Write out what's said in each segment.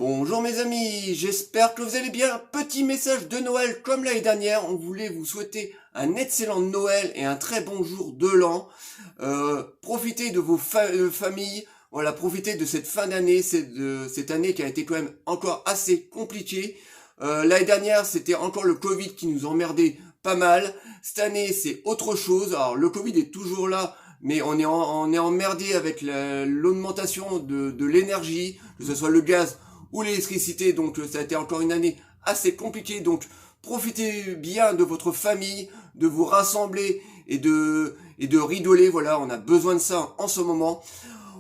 Bonjour mes amis, j'espère que vous allez bien. Petit message de Noël comme l'année dernière, on voulait vous souhaiter un excellent Noël et un très bon jour de l'an. Profitez de vos familles, voilà, profitez de cette fin d'année, cette année qui a été quand même encore assez compliquée. L'année dernière, c'était encore le Covid qui nous emmerdait pas mal. Cette année, c'est autre chose. Alors le Covid est toujours là, mais on est emmerdé avec l'augmentation de l'énergie, que ce soit le gaz ou l'électricité, donc ça a été encore une année assez compliquée, donc profitez bien de votre famille, de vous rassembler et de rigoler, voilà, on a besoin de ça en ce moment.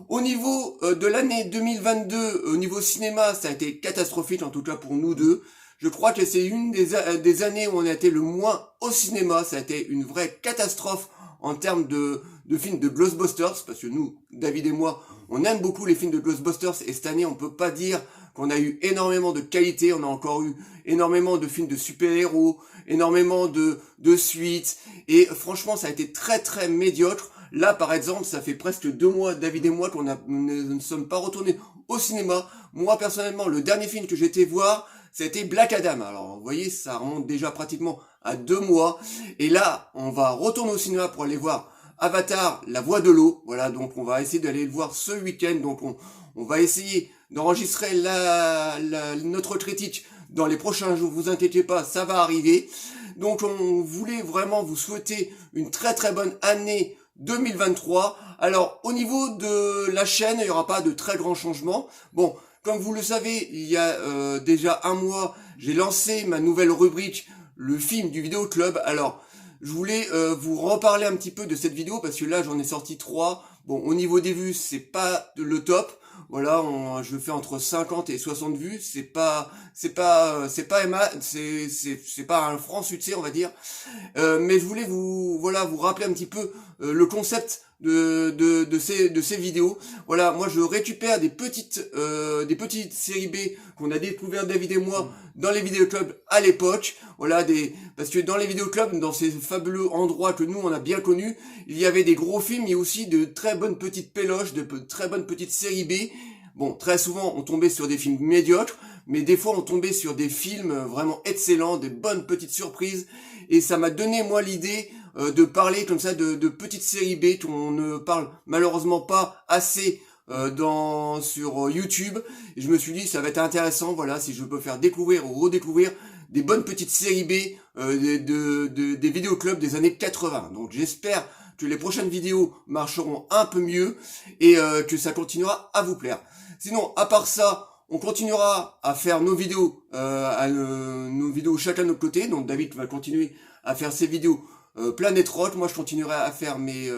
Au niveau de l'année 2022, au niveau cinéma, ça a été catastrophique, en tout cas pour nous deux. Je crois que c'est une des années où on a été le moins au cinéma, ça a été une vraie catastrophe en termes de films de Ghostbusters, parce que nous, David et moi, on aime beaucoup les films de Ghostbusters, et cette année, on peut pas dire qu'on a eu énormément de qualité, on a encore eu énormément de films de super-héros, énormément de suites, et franchement, ça a été très très médiocre. Là, par exemple, ça fait presque 2 mois, David et moi, ne sommes pas retournés au cinéma. Moi, personnellement, le dernier film que j'ai été voir, c'était Black Adam. Alors, vous voyez, ça remonte déjà pratiquement à 2 mois. Et là, on va retourner au cinéma pour aller voir Avatar, La Voix de l'eau. Voilà, donc on va essayer d'aller le voir ce week-end. Donc on va essayer d'enregistrer notre critique dans les prochains jours. Vous inquiétez pas, ça va arriver. Donc on voulait vraiment vous souhaiter une très très bonne année 2023. Alors au niveau de la chaîne, il n'y aura pas de très grands changements. Bon, comme vous le savez, il y a déjà 1 mois, j'ai lancé ma nouvelle rubrique, le film du vidéo club. Alors je voulais vous reparler un petit peu de cette vidéo parce que là j'en ai sorti 3. Bon, au niveau des vues, c'est pas le top. Voilà, je fais entre 50 et 60 vues. C'est pas un franc succès, on va dire. Mais je voulais vous rappeler un petit peu le concept de ces vidéos. Voilà, moi je récupère des petites séries B qu'on a découvert David et moi dans les vidéoclubs à l'époque. Voilà, parce que dans les vidéoclubs, dans ces fabuleux endroits que nous on a bien connus, il y avait des gros films et aussi de très bonnes petites péloches, de très bonnes petites séries B. Bon, très souvent on tombait sur des films médiocres, mais des fois on tombait sur des films vraiment excellents, des bonnes petites surprises, et ça m'a donné moi l'idée de parler comme ça de petites séries B qu'on ne parle malheureusement pas assez sur YouTube. Et je me suis dit ça va être intéressant, voilà, si je peux faire découvrir ou redécouvrir des bonnes petites séries B des vidéoclubs des années 80. Donc j'espère que les prochaines vidéos marcheront un peu mieux et que ça continuera à vous plaire. Sinon, à part ça, on continuera à faire nos vidéos, chacun de notre côté. Donc David va continuer à faire ses vidéos Planète Rock. Moi, je continuerai à faire mes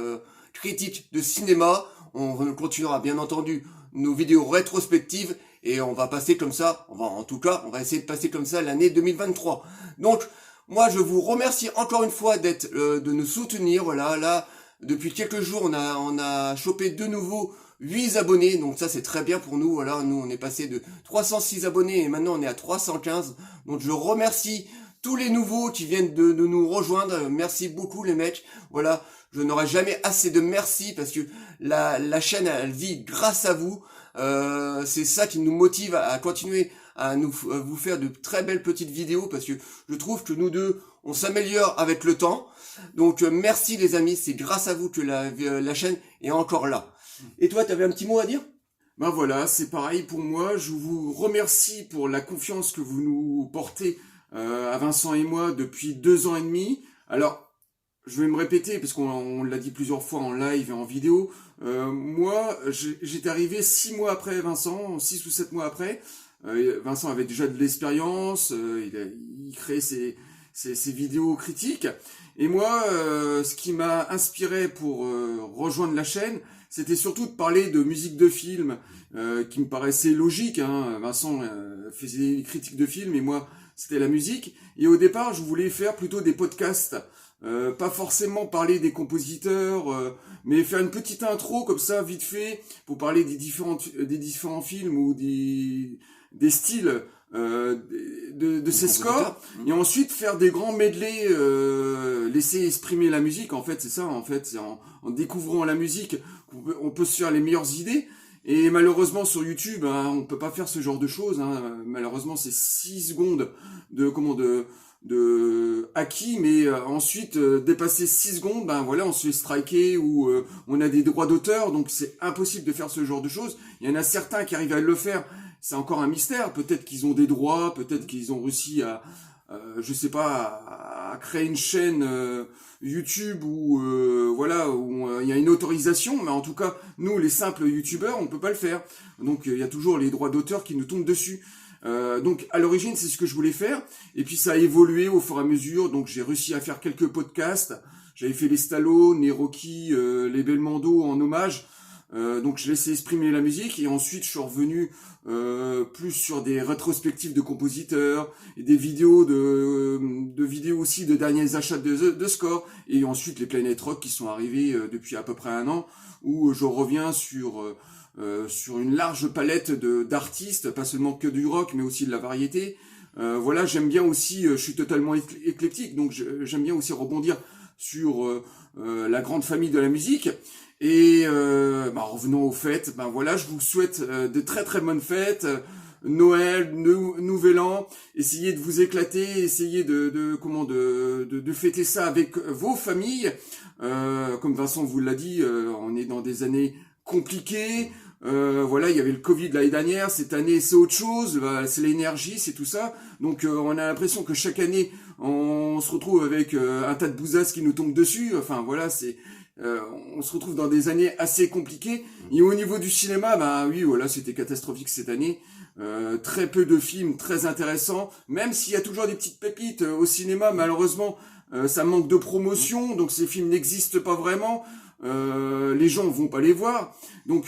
critiques de cinéma. On continuera bien entendu nos vidéos rétrospectives et on va passer comme ça. On va essayer de passer comme ça l'année 2023. Donc, moi, je vous remercie encore une fois de nous soutenir. Voilà, là, depuis quelques jours, on a chopé de nouveau 8 abonnés, donc ça c'est très bien pour nous. Voilà, nous on est passé de 306 abonnés et maintenant on est à 315. Donc je remercie tous les nouveaux qui viennent de nous rejoindre. Merci beaucoup les mecs. Voilà, je n'aurai jamais assez de merci parce que la chaîne elle vit grâce à vous. C'est ça qui nous motive à continuer à vous faire de très belles petites vidéos parce que je trouve que nous deux on s'améliore avec le temps. Donc merci les amis, c'est grâce à vous que la chaîne est encore là. Et toi, t'avais un petit mot à dire? Ben voilà, c'est pareil pour moi. Je vous remercie pour la confiance que vous nous portez à Vincent et moi depuis 2 ans et demi. Alors, je vais me répéter parce qu'on l'a dit plusieurs fois en live et en vidéo. Moi, j'étais arrivé 6 mois après Vincent, 6 ou 7 mois après. Vincent avait déjà de l'expérience, il créait ses vidéos critiques. Et moi, ce qui m'a inspiré pour rejoindre la chaîne, c'était surtout de parler de musique de film, qui me paraissait logique. Hein. Vincent faisait des critiques de films et moi, c'était la musique. Et au départ, je voulais faire plutôt des podcasts. Pas forcément parler des compositeurs, mais faire une petite intro comme ça, vite fait, pour parler des différents films ou des styles de ces scores, et ensuite faire des grands medley, laisser exprimer la musique. En fait, c'est ça. En fait, c'est en découvrant la musique qu'on peut se faire les meilleures idées. Et malheureusement sur YouTube, hein, on peut pas faire ce genre de choses. Hein. Malheureusement, c'est 6 secondes de acquis, mais ensuite dépasser 6 secondes, ben voilà, on se fait striker ou on a des droits d'auteur, donc c'est impossible de faire ce genre de choses. Il y en a certains qui arrivent à le faire, c'est encore un mystère. Peut-être qu'ils ont des droits, peut-être qu'ils ont réussi à je sais pas, à créer une chaîne YouTube où voilà, où il y a une autorisation, mais en tout cas, nous les simples YouTubeurs, on peut pas le faire. Donc il y a toujours les droits d'auteur qui nous tombent dessus. Donc à l'origine, c'est ce que je voulais faire, et puis ça a évolué au fur et à mesure. Donc j'ai réussi à faire quelques podcasts. J'avais fait les Stallone, les Rocky, les Belmondo en hommage. Donc je laissais exprimer la musique, et ensuite je suis revenu plus sur des rétrospectives de compositeurs et des vidéos de vidéos aussi de derniers achats de score, et ensuite les Planet Rock qui sont arrivés depuis à peu près un an, où je reviens sur une large palette d'artistes, pas seulement que du rock, mais aussi de la variété. Voilà, j'aime bien aussi, je suis totalement éclectique, donc j'aime bien aussi rebondir sur la grande famille de la musique. Et revenons aux fêtes, ben voilà, je vous souhaite de très très bonnes fêtes, Noël, Nouvel An. Essayez de vous éclater, essayez de fêter ça avec vos familles. Comme Vincent vous l'a dit, on est dans des années compliquées. Voilà, il y avait le Covid l'année dernière, cette année c'est autre chose, c'est l'énergie, c'est tout ça. Donc on a l'impression que chaque année on se retrouve avec un tas de bousasses qui nous tombent dessus. Enfin voilà, on se retrouve dans des années assez compliquées. Et au niveau du cinéma, ben oui, voilà, c'était catastrophique cette année. Très peu de films très intéressants, même s'il y a toujours des petites pépites au cinéma. Malheureusement, ça manque de promotion, donc ces films n'existent pas vraiment. Les gens vont pas les voir, donc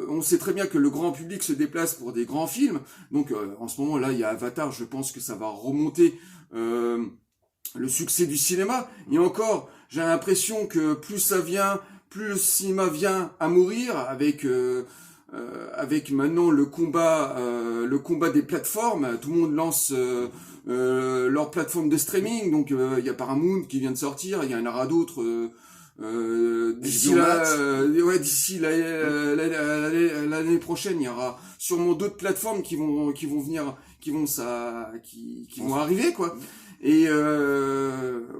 on sait très bien que le grand public se déplace pour des grands films. Donc en ce moment là, il y a Avatar, je pense que ça va remonter le succès du cinéma. Et encore, j'ai l'impression que plus ça vient, plus le cinéma vient à mourir avec maintenant le combat des plateformes. Tout le monde lance leur plateforme de streaming. Donc il y a Paramount qui vient de sortir, il y en aura d'autres. D'ici l'année prochaine, il y aura sûrement d'autres plateformes qui vont arriver, quoi. Et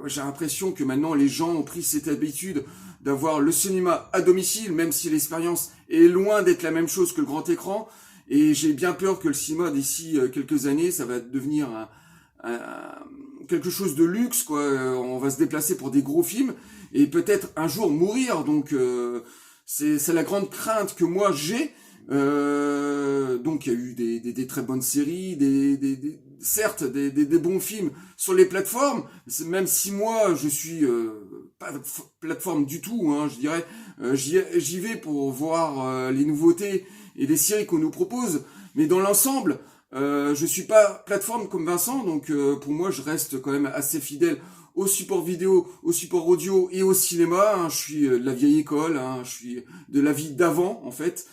j'ai l'impression que maintenant les gens ont pris cette habitude d'avoir le cinéma à domicile, même si l'expérience est loin d'être la même chose que le grand écran. Et j'ai bien peur que le cinéma, d'ici quelques années, ça va devenir quelque chose de luxe, quoi. On va se déplacer pour des gros films et peut-être un jour mourir. Donc c'est la grande crainte que moi j'ai. Donc il y a eu des très bonnes séries, certes des bons films sur les plateformes, même si moi je suis pas plateforme du tout, hein, je dirais, j'y vais pour voir les nouveautés et les séries qu'on nous propose, mais dans l'ensemble, je suis pas plateforme comme Vincent, donc pour moi je reste quand même assez fidèle au support vidéo, au support audio et au cinéma. Hein. Je suis de la vieille école, hein, je suis de la vie d'avant en fait.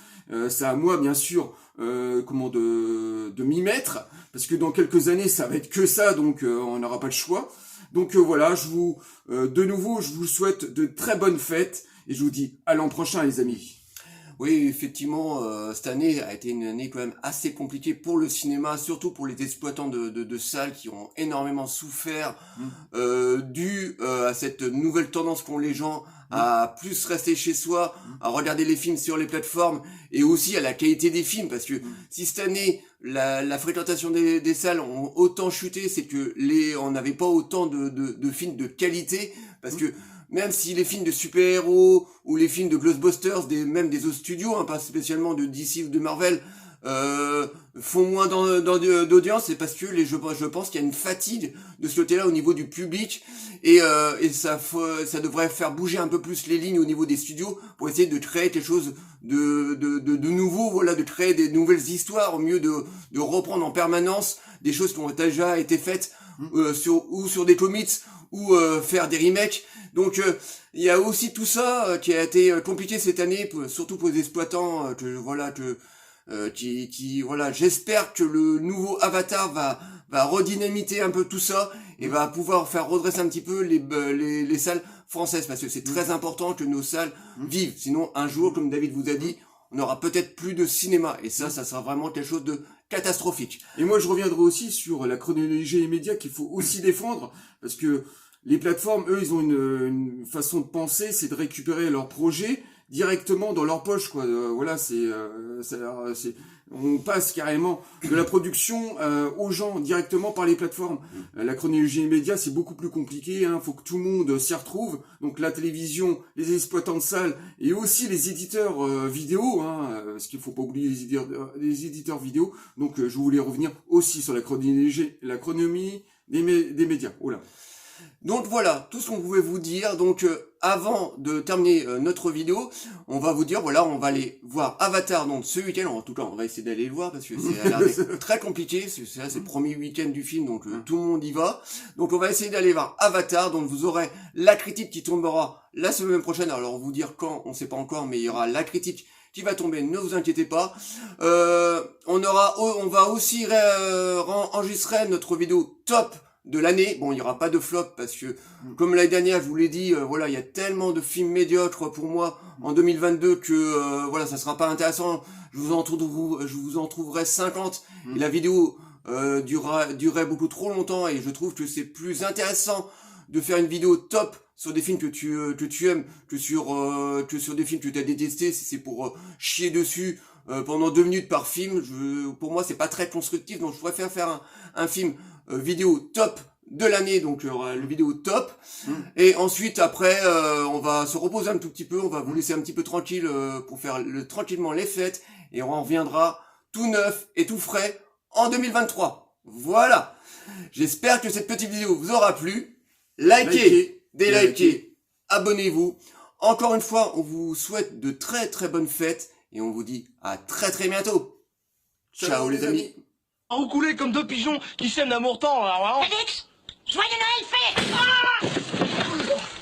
C'est à moi bien sûr de m'y mettre, parce que dans quelques années ça va être que ça, donc on n'aura pas le choix. Donc voilà, de nouveau je vous souhaite de très bonnes fêtes et je vous dis à l'an prochain les amis. Oui, effectivement, cette année a été une année quand même assez compliquée pour le cinéma, surtout pour les exploitants de salles qui ont énormément souffert dû à cette nouvelle tendance qu'ont les gens à plus rester chez soi, à regarder les films sur les plateformes, et aussi à la qualité des films, parce que si cette année la fréquentation des salles ont autant chuté, c'est que on n'avait pas autant de films de qualité, parce que même si les films de super-héros ou les films de Ghostbusters, même des autres studios, hein, pas spécialement de DC ou de Marvel, font moins d'audience, c'est parce que je pense qu'il y a une fatigue de ce côté-là au niveau du public, et ça devrait faire bouger un peu plus les lignes au niveau des studios pour essayer de créer quelque chose de nouveau, voilà, de créer des nouvelles histoires au mieux de reprendre en permanence des choses qui ont déjà été faites sur des comics ou faire des remakes. Donc il y a aussi tout ça qui a été compliqué cette année, surtout pour les exploitants. J'espère que le nouveau Avatar va redynamiter un peu tout ça et va pouvoir faire redresser un petit peu les salles françaises, parce que c'est très important que nos salles vivent. Sinon un jour, comme David vous a dit, on n'aura peut-être plus de cinéma. Et ça sera vraiment quelque chose de catastrophique. Et moi, je reviendrai aussi sur la chronologie immédiate qu'il faut aussi défendre, parce que les plateformes, eux, ils ont une façon de penser, c'est de récupérer leurs projets directement dans leur poche, quoi. Voilà, on passe carrément de la production aux gens directement par les plateformes. La chronologie immédiate, c'est beaucoup plus compliqué. Faut que tout le monde s'y retrouve. Donc la télévision, les exploitants de salles et aussi les éditeurs vidéo, parce qu'il faut pas oublier les éditeurs vidéo. Donc je voulais revenir aussi sur la chronomie des médias. Oh là. Donc voilà, tout ce qu'on pouvait vous dire. Donc avant de terminer notre vidéo, on va vous dire, voilà, on va aller voir Avatar donc ce week-end. En tout cas, on va essayer d'aller le voir parce que ça a l'air d'être très compliqué. C'est le premier week-end du film, donc tout le monde y va. Donc on va essayer d'aller voir Avatar. Donc vous aurez la critique qui tombera la semaine prochaine. Alors vous dire quand, on sait pas encore, mais il y aura la critique qui va tomber, ne vous inquiétez pas. On va aussi enregistrer notre vidéo top de l'année. Bon, il n'y aura pas de flop parce que, comme l'année dernière, je vous l'ai dit, voilà, il y a tellement de films médiocres pour moi en 2022 que, voilà, ça sera pas intéressant. Je vous en trouverai 50 et la vidéo durerait beaucoup trop longtemps et je trouve que c'est plus intéressant de faire une vidéo top sur des films que tu aimes que sur des films que tu as détestés. Si c'est pour chier dessus pendant 2 minutes par film, pour moi c'est pas très constructif, donc je préfère faire un film vidéo top de l'année, donc le vidéo top, et ensuite après on va se reposer un tout petit peu, on va vous laisser un petit peu tranquille pour faire tranquillement les fêtes, et on reviendra tout neuf et tout frais en 2023. Voilà, j'espère que cette petite vidéo vous aura plu. Délikez, abonnez-vous. Encore une fois, on vous souhaite de très très bonnes fêtes et on vous dit à très très bientôt. Ciao les amis. Vous coulez comme 2 pigeons qui s'aiment d'amour tendre, alors. Félix, joyeux Noël fait.